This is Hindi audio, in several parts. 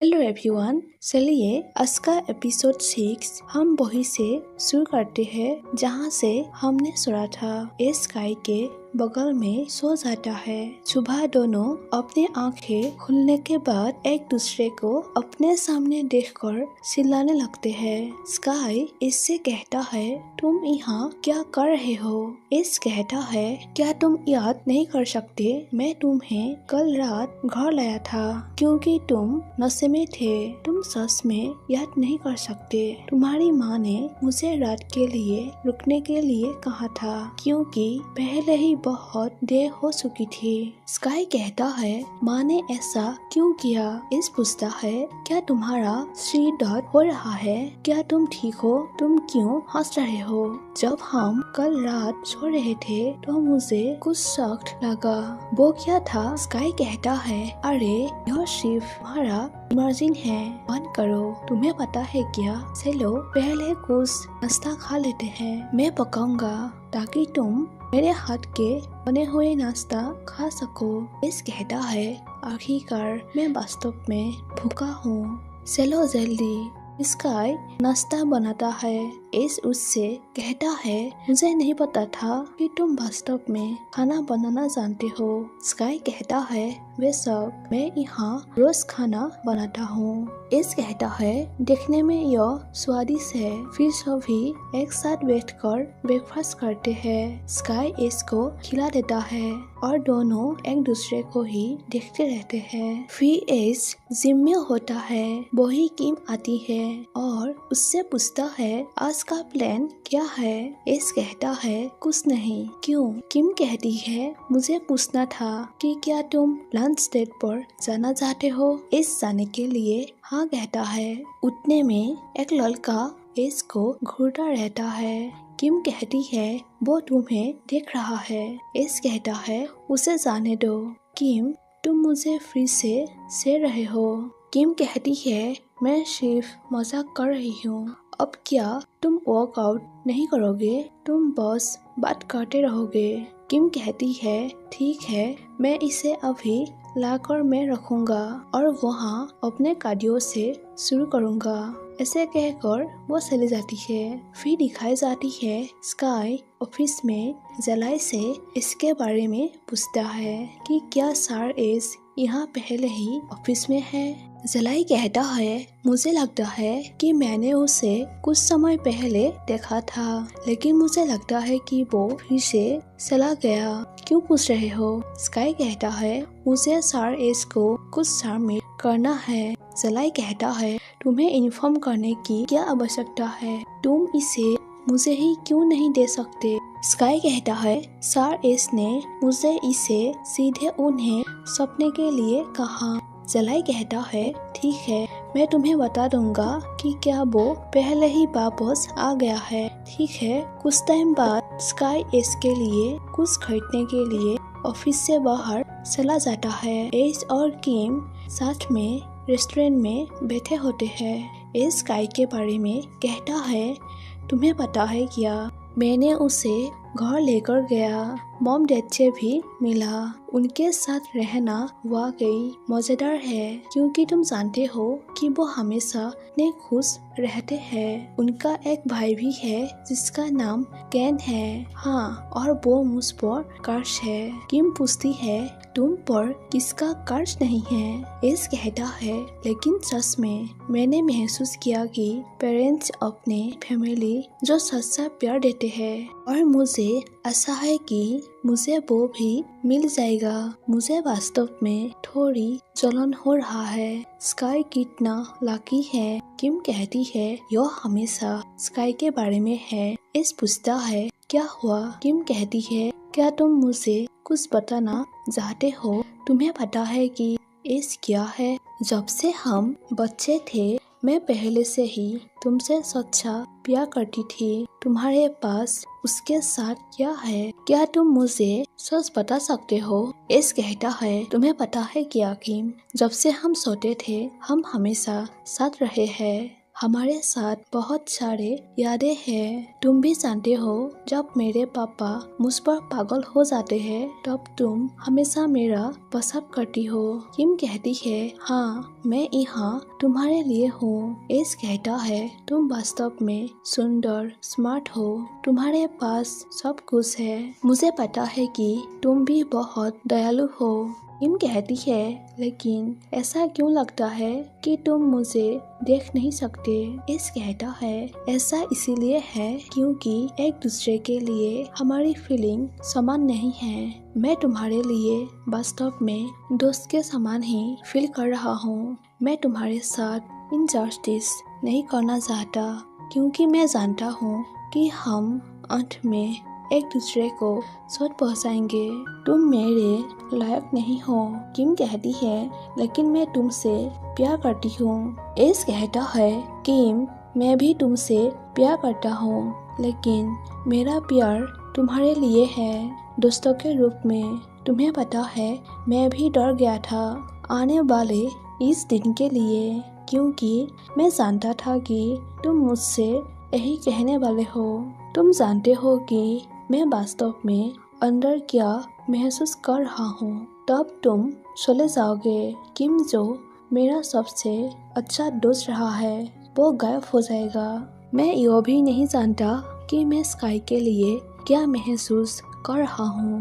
हेलो एवरीवन, चलिए आज का एपिसोड 6 हम वही से शुरू करते हैं जहाँ से हमने सुना था। इस गाय के बगल में सो जाता है। सुबह दोनों अपने आंखें खुलने के बाद एक दूसरे को अपने सामने देखकर चिल्लाने लगते हैं। स्काई इससे कहता है, तुम यहाँ क्या कर रहे हो? इस कहता है, क्या तुम याद नहीं कर सकते मैं तुम्हें कल रात घर लाया था क्योंकि तुम नशे में थे। तुम सच में याद नहीं कर सकते। तुम्हारी माँ ने मुझे रात के लिए रुकने के लिए कहा था क्योंकि पहले ही बहुत देर हो चुकी थी। स्काई कहता है, माँ ने ऐसा क्यों किया? इस पूछता है, क्या तुम्हारा सिर दर्द हो रहा है? क्या तुम ठीक हो? तुम क्यों हंस रहे हो? जब हम कल रात सो रहे थे तो मुझे कुछ शक लगा। वो क्या था? स्काई कहता है, अरे यह सिर्फ तुम्हारा इमर्जिन है, बंद करो। तुम्हें पता है क्या? चलो पहले कुछ नाश्ता खा लेते हैं। मैं पकाऊंगा ताकि तुम मेरे हाथ के बने हुए नाश्ता खा सको। इस कहता है, आखिरकार मैं वास्तव में भूखा हूँ, चलो जल्दी। स्काई नाश्ता बनाता है। इस उससे कहता है, मुझे नहीं पता था कि तुम वास्तव में खाना बनाना जानते हो। स्काई कहता है, वे सब मैं यहाँ रोज खाना बनाता हूँ। इस कहता है, देखने में यह स्वादिष्ट है। फिर सभी एक साथ बैठकर ब्रेकफास्ट करते हैं। स्काई इसको खिला देता है और दोनों एक दूसरे को ही देखते रहते हैं। फिर इस जिम में होता है। वही किम आती है और उससे पूछता है, आज का प्लान क्या है? इस कहता है, कुछ नहीं। क्यों? किम कहती है, मुझे पूछना था कि क्या तुम लंच डेट पर जाना चाहते हो? इस जाने के लिए हाँ कहता है। उतने में एक लड़का इसको घूरता रहता है। किम कहती है, वो तुम्हें देख रहा है। इस कहता है, उसे जाने दो। किम, तुम मुझे फिर से रहे हो। किम कहती है, मैं सिर्फ मजाक कर रही हूँ। अब क्या तुम वर्कआउट नहीं करोगे? तुम बस बात करते रहोगे। किम कहती है, ठीक है, मैं इसे अभी लाकर मैं रखूंगा और वहाँ अपने कार्डियो से शुरू करूंगा। ऐसे कहकर वो चली जाती है। फिर दिखाई जाती है, स्काई ऑफिस में जलाई से इसके बारे में पूछता है कि क्या सर एस यहाँ पहले ही ऑफिस में है। जलाई कहता है, मुझे लगता है कि मैंने उसे कुछ समय पहले देखा था, लेकिन मुझे लगता है कि वो फिर से चला गया। क्यों पूछ रहे हो? स्काई कहता है, मुझे सर एस को कुछ सबमिट करना है। जलाई कहता है, तुम्हें इन्फॉर्म करने की क्या आवश्यकता है? तुम इसे मुझे ही क्यों नहीं दे सकते? स्काई कहता है, सर एस ने मुझे इसे सीधे उन्हें सौंपने के लिए कहा। जलाई कहता है, ठीक है, मैं तुम्हें बता दूंगा कि क्या वो पहले ही वापस आ गया है। ठीक है। कुछ टाइम बाद स्काई इसके लिए कुछ खरीदने के लिए ऑफिस से बाहर चला जाता है। एस और किम साथ में रेस्टोरेंट में बैठे होते हैं। एस स्काई के बारे में कहता है, तुम्हें पता है क्या, मैंने उसे घर लेकर गया। मॉम डैड से भी मिला। उनके साथ रहना वाकई मजेदार है क्योंकि तुम जानते हो कि वो हमेशा इतने खुश रहते हैं। उनका एक भाई भी है जिसका नाम केन है। हाँ, और वो मुझ पर कर्ज है। किम पूछती है, तुम पर किसका कर्ज नहीं है? एस कहता है, लेकिन सच में मैंने महसूस किया कि पेरेंट्स अपने फैमिली जो सच्चा प्यार देते हैं और मुझे आशा है कि मुझे वो भी मिल जाएगा। मुझे वास्तव में थोड़ी जलन हो रहा है। स्काई कितना लकी है। किम कहती है, यह हमेशा स्काई के बारे में है। एस पूछता है, क्या हुआ? किम कहती है, क्या तुम मुझे कुछ बताना चाहते हो? तुम्हें पता है कि एस क्या है? जब से हम बच्चे थे मैं पहले से ही तुमसे सच्चा प्यार करती थी। तुम्हारे पास उसके साथ क्या है? क्या तुम मुझे सच बता सकते हो? एस कहता है, तुम्हें पता है क्या किम, जब से हम सोते थे हम हमेशा साथ रहे हैं। हमारे साथ बहुत सारे यादें हैं। तुम भी जानते हो, जब मेरे पापा मुझ पर पागल हो जाते हैं तब तुम हमेशा मेरा पसंद करती हो। किम कहती है, हाँ मैं यहाँ तुम्हारे लिए हूँ। एस कहता है, तुम वास्तव में सुंदर, स्मार्ट हो, तुम्हारे पास सब कुछ है। मुझे पता है कि तुम भी बहुत दयालु हो। किम कहती है, लेकिन ऐसा क्यों लगता है कि तुम मुझे देख नहीं सकते। एस कहता है, ऐसा इसीलिए है क्योंकि एक दूसरे के लिए हमारी फीलिंग समान नहीं है। मैं तुम्हारे लिए वास्तव में दोस्त के समान ही फील कर रहा हूँ। मैं तुम्हारे साथ इनजस्टिस नहीं करना चाहता क्योंकि मैं जानता हूँ कि हम अंत में एक दूसरे को चोट पहुँचाएंगे। तुम मेरे लायक नहीं हो। किम कहती है, लेकिन मैं तुमसे प्यार करती हूँ। एस कहता है, किम मैं भी तुमसे प्यार करता हूँ, लेकिन मेरा प्यार तुम्हारे लिए है, दोस्तों के रूप में। तुम्हें पता है, मैं भी डर गया था आने वाले इस दिन के लिए, क्योंकि मैं जानता था कि तुम मुझसे यही कहने वाले हो। तुम जानते हो कि मैं वास्तव में अंदर क्या महसूस कर रहा हूँ। तब तुम चले जाओगे। किम, जो मेरा सबसे अच्छा दोस्त रहा है, वो गायब हो जाएगा। मैं यह भी नहीं जानता कि मैं स्काई के लिए क्या महसूस कर रहा हूँ।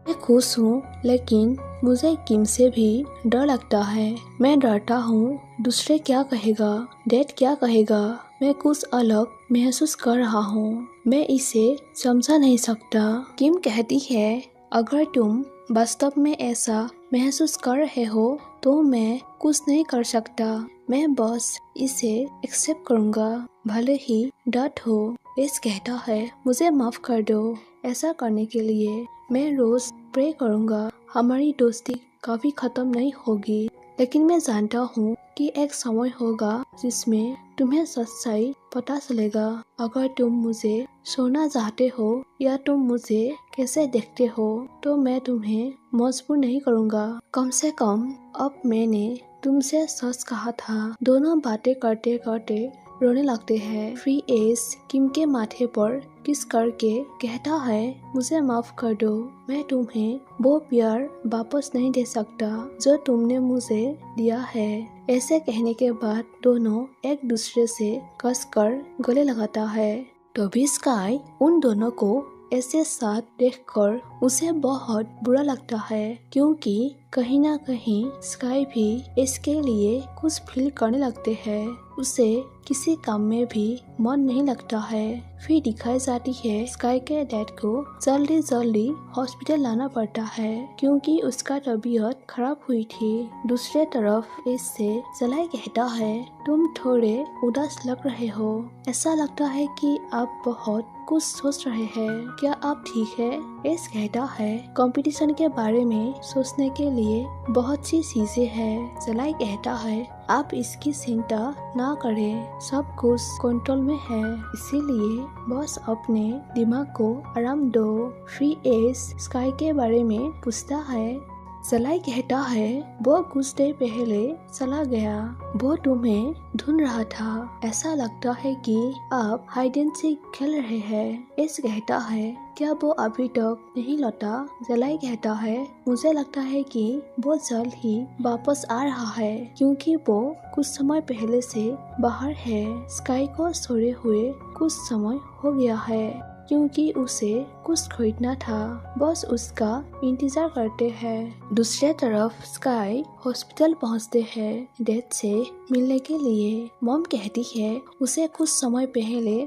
मैं खुश हूँ, लेकिन मुझे किम से भी डर लगता है। मैं डरता हूँ दूसरे क्या कहेगा, डैड क्या कहेगा। मैं कुछ अलग महसूस कर रहा हूँ। मैं इसे समझा नहीं सकता। किम कहती है, अगर तुम वास्तव में ऐसा महसूस कर रहे हो तो मैं कुछ नहीं कर सकता। मैं बस इसे एक्सेप्ट करूँगा, भले ही डर हो। एस कहता है, मुझे माफ कर दो। ऐसा करने के लिए मैं रोज प्रे करूँगा। हमारी दोस्ती कभी खत्म नहीं होगी, लेकिन मैं जानता हूँ कि एक समय होगा जिसमें तुम्हें सच्चाई पता चलेगा। अगर तुम मुझे छोड़ना चाहते हो या तुम मुझे कैसे देखते हो तो मैं तुम्हें मजबूर नहीं करूँगा। कम से कम अब मैंने तुमसे सच कहा था। दोनों बातें करते करते रोने लगते हैं। फ्री एस किम के माथे पर किस करके कहता है, मुझे माफ कर दो। मैं तुम्हें वो प्यार वापस नहीं दे सकता जो तुमने मुझे दिया है। ऐसे कहने के बाद दोनों एक दूसरे से कसकर गले लगाता है। तो भी स्काई उन दोनों को ऐसे साथ देखकर उसे बहुत बुरा लगता है, क्योंकि कहीं ना कहीं स्काई भी इसके लिए कुछ फील करने लगते हैं। उसे किसी काम में भी मन नहीं लगता है। फिर दिखाई जाती है स्काई के डैड को जल्दी जल्दी हॉस्पिटल लाना पड़ता है क्योंकि उसका तबीयत खराब हुई थी। दूसरे तरफ इससे जलाई कहता है, तुम थोड़े उदास लग रहे हो। ऐसा लगता है कि आप बहुत कुछ सोच रहे हैं। क्या आप ठीक है? एस कहता है, कंपटीशन के बारे में सोचने के लिए बहुत सी चीजें हैं। जलाई कहता है, आप इसकी चिंता ना करें, सब कुछ कंट्रोल में है, इसीलिए बस अपने दिमाग को आराम दो। फ्री एस स्काई के बारे में पूछता है। जलाई कहता है, वो कुछ देर पहले चला गया। वो तुम्हें ढूंढ रहा था। ऐसा लगता है कि आप हाइड एंड सीक खेल रहे हैं। एस कहता है, क्या वो अभी तक नहीं लौटा? जलाई कहता है, मुझे लगता है कि वो जल्द ही वापस आ रहा है क्योंकि वो कुछ समय पहले से बाहर है। स्काई को छोड़े हुए कुछ समय हो गया है क्योंकि उसे कुछ खरीदना था। बस उसका इंतजार करते हैं। दूसरे तरफ स्काई हॉस्पिटल पहुंचते हैं डैड से मिलने के लिए। मॉम कहती है, उसे कुछ समय पहले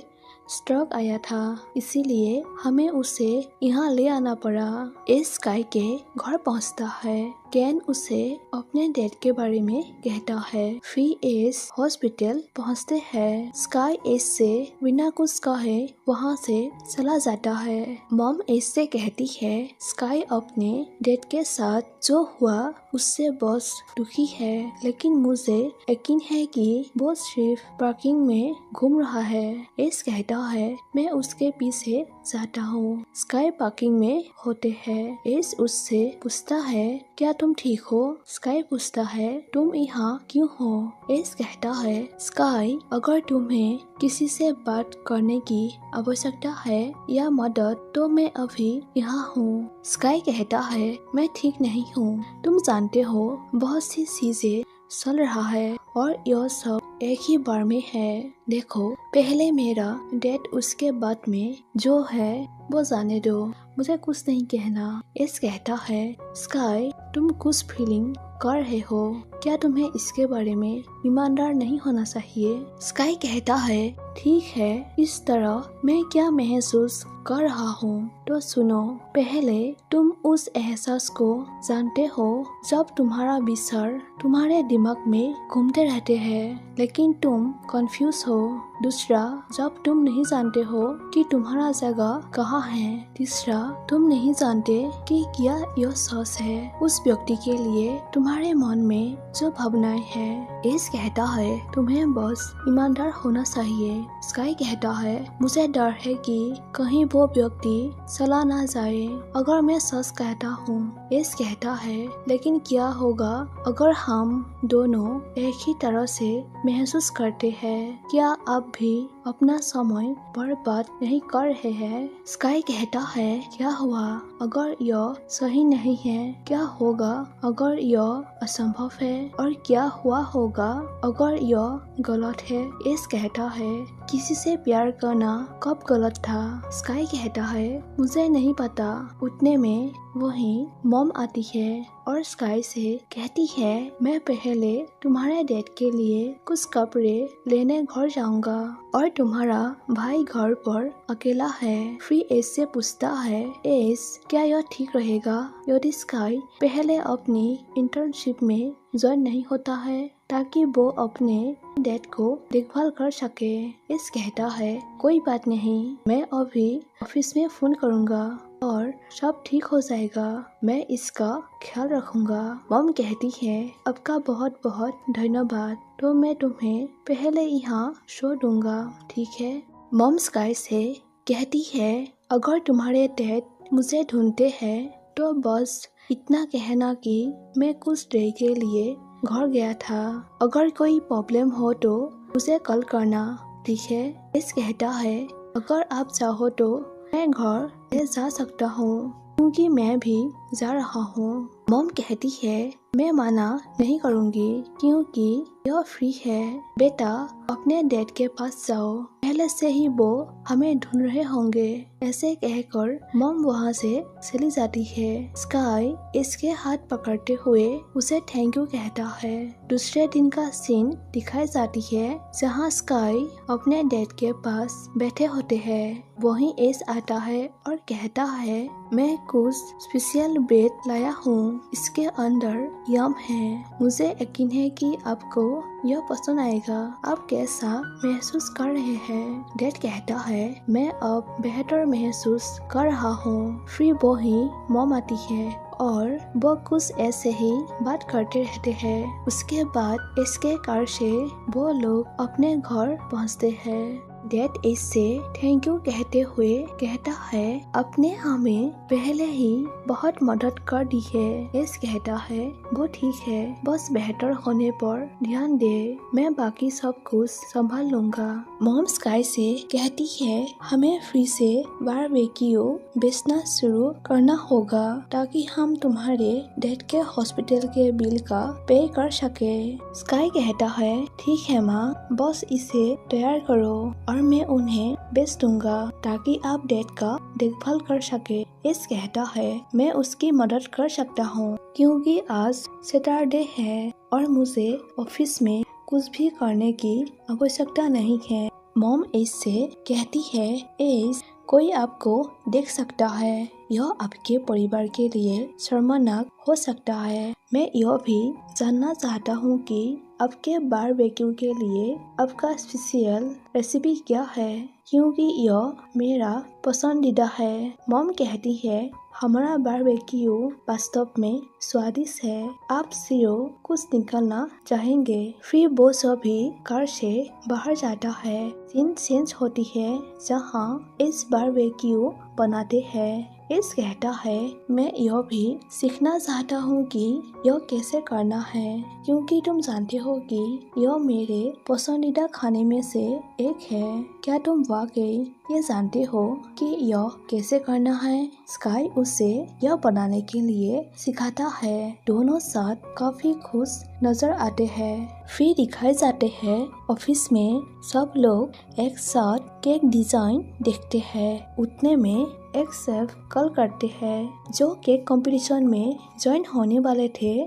स्ट्रोक आया था, इसीलिए हमें उसे यहाँ ले आना पड़ा। एस स्काई के घर पहुँचता है। कैन उसे अपने डैड के बारे में कहता है। फिर एस हॉस्पिटल पहुँचते हैं। स्काई एस से बिना कुछ कहे वहाँ से चला जाता है। मॉम एस से कहती है, स्काई अपने डैड के साथ जो हुआ उससे बस दुखी है, लेकिन मुझे यकीन है कि वो सिर्फ पार्किंग में घूम रहा है। एस कहता है, मैं उसके पीछे जाता हूँ। स्काई पार्किंग में होते हैं। एस उससे पूछता है, क्या तुम ठीक हो? स्काई पूछता है, तुम यहाँ क्यों हो? एस कहता है, स्काई, अगर तुम्हें किसी से बात करने की आवश्यकता है या मदद तो मैं अभी यहाँ हूँ। स्काई कहता है, मैं ठीक नहीं हूँ। तुम जानते हो बहुत सी चीजें चल रहा है और यह सब एक ही बार में है। देखो, पहले मेरा डेट, उसके बाद में जो है वो जाने दो, मुझे कुछ नहीं कहना। एस कहता है, स्काई, तुम कुछ फीलिंग कर रहे हो, क्या तुम्हें इसके बारे में ईमानदार नहीं होना चाहिए? स्काई कहता है, ठीक है, इस तरह मैं क्या महसूस कर रहा हूँ तो सुनो। पहले तुम उस एहसास को जानते हो जब तुम्हारा विचार तुम्हारे दिमाग में घूमते रहते हैं लेकिन तुम कंफ्यूज हो। दूसरा, जब तुम नहीं जानते हो कि तुम्हारा जगह कहाँ है। तीसरा, तुम नहीं जानते कि क्या यह सच है उस व्यक्ति के लिए तुम्हारे मन में जो भावनाएं हैं। एस कहता है, तुम्हें बस ईमानदार होना चाहिए। स्काई कहता है, मुझे डर है कि कहीं वो व्यक्ति चला ना जाए अगर मैं सच कहता हूँ। एस कहता है, लेकिन क्या होगा अगर हम दोनों एक ही तरह से महसूस करते हैं? क्या आप भी अपना समय बर्बाद नहीं कर रहे हैं? स्काई कहता है, क्या हुआ अगर यह सही नहीं है? क्या होगा अगर यह असंभव है? और क्या हुआ होगा अगर यह गलत है? एस कहता है, किसी से प्यार करना कब गलत था? स्काई कहता है, मुझे नहीं पता। उतने में वही मॉम आती है और स्काई से कहती है, मैं पहले तुम्हारे डेट के लिए कुछ कपड़े लेने घर जाऊंगा और तुम्हारा भाई घर पर अकेला है। फिर एस से पूछता है, एस, क्या यह ठीक रहेगा यदि स्काई पहले अपनी इंटर्नशिप में ज्वाइन नहीं होता है ताकि वो अपने डैड को देखभाल कर सके? एस कहता है, कोई बात नहीं, मैं अभी ऑफिस में फोन करूंगा और सब ठीक हो जाएगा, मैं इसका ख्याल रखूंगा। मॉम कहती है, आपका बहुत बहुत धन्यवाद, तो मैं तुम्हें पहले यहाँ शो दूंगा, ठीक है? मॉम स्काई से कहती है, अगर तुम्हारे डैड मुझे ढूंढते हैं तो बस इतना कहना कि मैं कुछ देर के लिए घर गया था। अगर कोई प्रॉब्लम हो तो मुझे कॉल करना, ठीक है? एस कहता है, अगर आप चाहो तो मैं घर ले जा सकता हूँ क्योंकि मैं भी जा रहा हूँ। मॉम कहती है, मैं मना नहीं करूँगी क्योंकि यह फ्री है। बेटा, अपने डैड के पास जाओ, पहले से ही वो हमें ढूंढ रहे होंगे। ऐसे कहकर मॉम वहाँ से चली जाती है। स्काई इसके हाथ पकड़ते हुए उसे थैंक यू कहता है। दूसरे दिन का सीन दिखाई जाती है जहाँ स्काई अपने डैड के पास बैठे होते हैं। वहीं एस आता है और कहता है, मैं कुछ स्पेशल ब्रेड लाया हूँ, इसके अंदर यम है, मुझे यकीन है कि आपको यह पसंद आएगा। आप कैसा महसूस कर रहे हैं? डैड कहता है, मैं अब बेहतर महसूस कर रहा हूँ। फिर वो ही मॉम आती है और वो कुछ ऐसे ही बात करते रहते हैं। उसके बाद इसके कार से वो लोग अपने घर पहुँचते हैं। डैड इससे थैंक यू कहते हुए कहता है, आपने हमें पहले ही बहुत मदद कर दी है। एस कहता है, वो ठीक है, बस बेहतर होने पर ध्यान दे, मैं बाकी सब कुछ संभाल लूंगा। मॉम स्काई से कहती है, हमें फ्री से बारबेक्यू बेचना शुरू करना होगा ताकि हम तुम्हारे डैड के हॉस्पिटल के बिल का पे कर सके। स्काई कहता है, ठीक है माँ, बस इसे तैयार करो और मैं उन्हें बेच दूंगा ताकि आप डैड का देखभाल कर सके। एस कहता है, मैं उसकी मदद कर सकता हूँ क्योंकि आज सैटरडे है और मुझे ऑफिस में कुछ भी करने की आवश्यकता नहीं है। मॉम एस से कहती है, एस, कोई आपको देख सकता है, यह आपके परिवार के लिए शर्मनाक हो सकता है। मैं यह भी जानना चाहता हूँ कि आपके बारबेक्यू के लिए आपका स्पेशल रेसिपी क्या है क्योंकि यह मेरा पसंदीदा है। मॉम कहती है, हमारा बारबेक्यू वास्तव में स्वादिष्ट है, आप सिर्फ कुछ निकालना चाहेंगे। फिर वो सभी कार से बाहर जाता है। सीन चेंज होती है जहाँ इस बारबेक्यू बनाते हैं। एस कहता है मैं यह भी सीखना चाहता हूँ कि यह कैसे करना है, क्योंकि तुम जानते हो कि यह मेरे पसंदीदा खाने में से एक है। क्या तुम वाकई ये जानते हो कि यह कैसे करना है? स्काई उसे यह बनाने के लिए सिखाता है। दोनों साथ काफी खुश नजर आते हैं। फिर दिखाए जाते हैं ऑफिस में सब लोग एक साथ केक डिजाइन देखते हैं। उतने में एक शेफ कॉल करते हैं जो केक कंपटीशन में ज्वाइन होने वाले थे।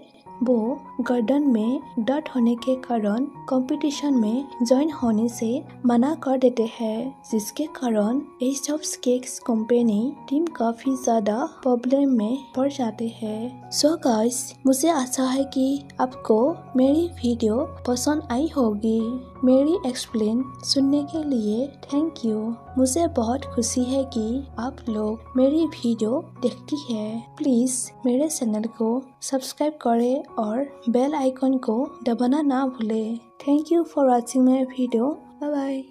वो गर्दन में दर्द होने के कारण कंपटीशन में ज्वाइन होने से मना कर देते हैं, जिसके कारण S of cakes company team काफी ज्यादा प्रॉब्लम में पड़ जाते हैं। सो गाइस, मुझे आशा है कि आपको मेरी वीडियो पसंद आई होगी। मेरी एक्सप्लेन सुनने के लिए थैंक यू। मुझे बहुत खुशी है कि आप लोग मेरी वीडियो देखती है। प्लीज मेरे चैनल को सब्सक्राइब करें और बेल आइकन को दबाना ना भूलें। Thank you for watching my video. Bye bye.